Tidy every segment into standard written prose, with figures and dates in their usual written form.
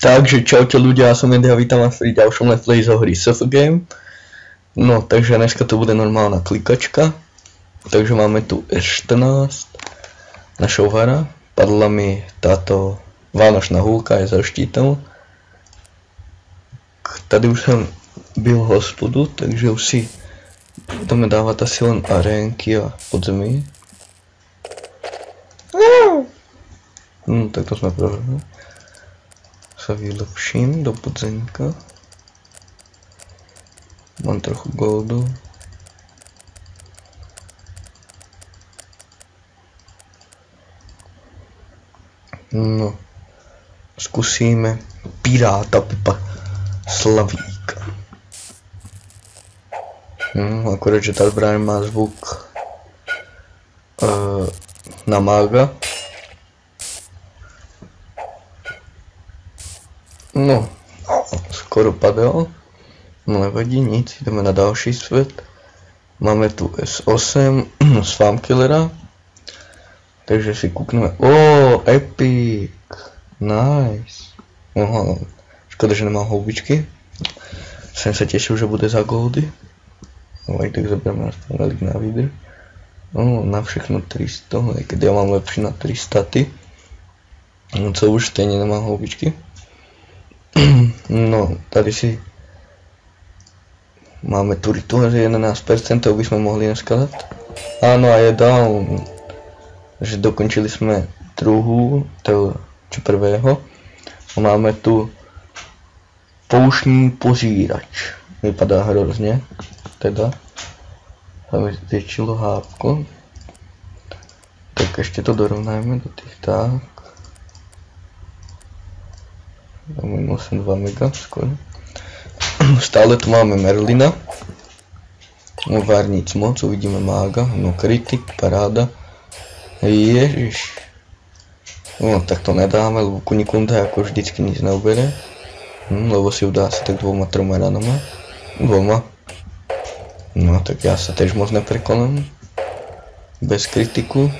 Takže čaute ľudia, ja som Edy a vítam vás pri ďalšom let's play zo hry SF Game. No, takže dneska to bude normálna klikačka. Takže máme tu S14 našou hra. Padla mi táto vánočná húlka aj za štítom. Tady už som byl hospodu, takže už si budeme dávať asi len arénky a podzemí. Tak to sme prohrali. Sa vylepším do podzenka. Mám trochu goldu. No, skúsime Piráta Pepa Slavíka. Akorát, že tá zbraň má zvuk na mága. No, skoro padal. No nevadí nic, ideme na další svět. Máme tu S8 z Farmkillera. Takže si kúkneme. Epic! Nice! Aha, škoda, že nemám houbičky. Jsem se těšil, že bude za goldy. No aj tak zabereme aspoň velik na výdrž. Na všechno 300, aj keď ja mám lepší na 300 ty. No co už, stejně nemám houbičky. No, tady si máme tu rituál, že 11%, to by sme mohli dneska dať. Áno, a je down. Že dokončili sme druhú, či prvého. Máme tu pouštní požírač. Vypadá hrozně, teda. Tam je zvětšilo hápko. Tak ještě to dorovnáme do těch tak. Mám 2 mega skoro. Stále tu máme Merlina. No vár nic moc, uvidíme mága. No kritik, paráda. Ježiš. No tak to nedáme, lebo Kunikunda jako vždycky nic neubere. Lebo si udá asi tak 2-3 ranama. 2. No tak já se tež moc neprekonám. Bez kritiku.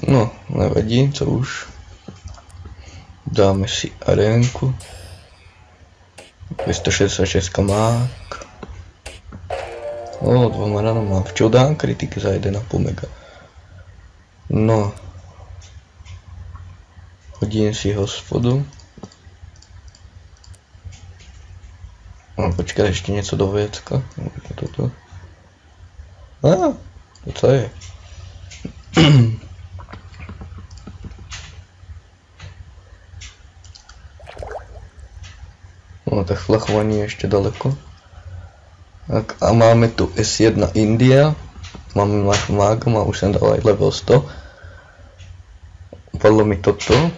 No, nevadí, co už. Dáme si arénku. 266 mák. 2 ranama. V čo dám kritiky za 1,5 mega. No. Hodím si hospodu. No počkej, ještě něco do věcka. Toto. To co je? No tak flachování je ještě daleko. Tak a máme tu S1 India. Máme mága, a už jsem dal aj level 100. Padlo mi toto.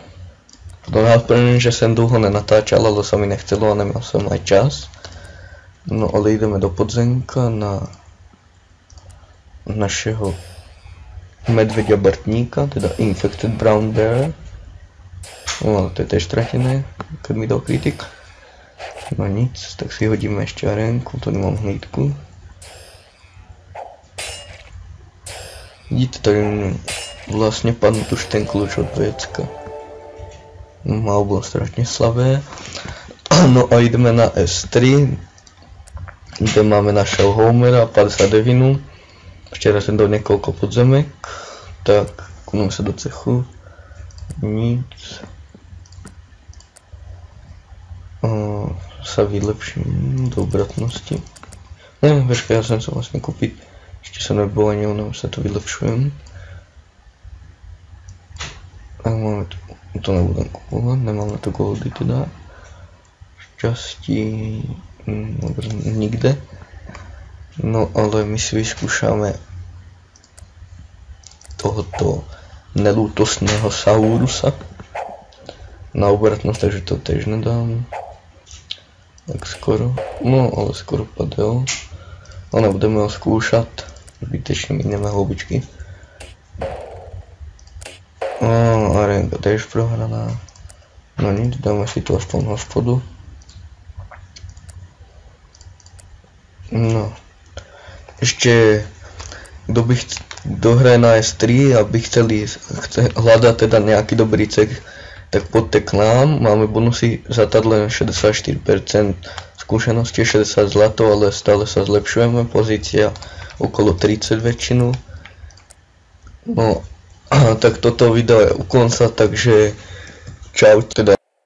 To nás první, že jsem dlouho nenatáčal, ale se mi nechcelo a neměl jsem aj čas. No ale jdeme do podzenka na našeho medvěďa Bartníka, teda Infected Brown Bear. No to je tež tratěné, keď mi dal kritik. No nic, tak si hodíme ještě arénku, tady mám hlídku. Vidíte, tady vlastně padl už ten kluč od věcka. Málo bylo strašně slabé. No a jdeme na S3, kde máme našeho Homera, 59. Včera jsem dal několik podzemek, tak konujeme se do cechu. Nic. Sa vylepším do obratnosti. Nevím, počkej, já jsem se vlastně koupit. Ještě jsem nebyl ani ono, se to vylepšujem. Tak máme to nebudem kupovat, nemám na to goldy teda. Šťastí nikde. No ale my si vyzkoušáme tohoto nelútostného Saurusa na obratnost, takže to tež nedám. Tak skoro, no ale skoro padel. No nebudeme ho zkoušet, zbytečně mineme houbičky. Arénka tež prohraná. No nic, dáme si tu aspoň hospodu. No, ještě kdo by kto hraje na S3, aby chce hľadať teda nejaký dobrý cek, tak poďte k nám, máme bonusy za len 64%, skúsenosti 60 zlato, ale stále sa zlepšujeme, pozícia okolo 30 väčšinu. No, tak toto video je u konca, takže čau teda.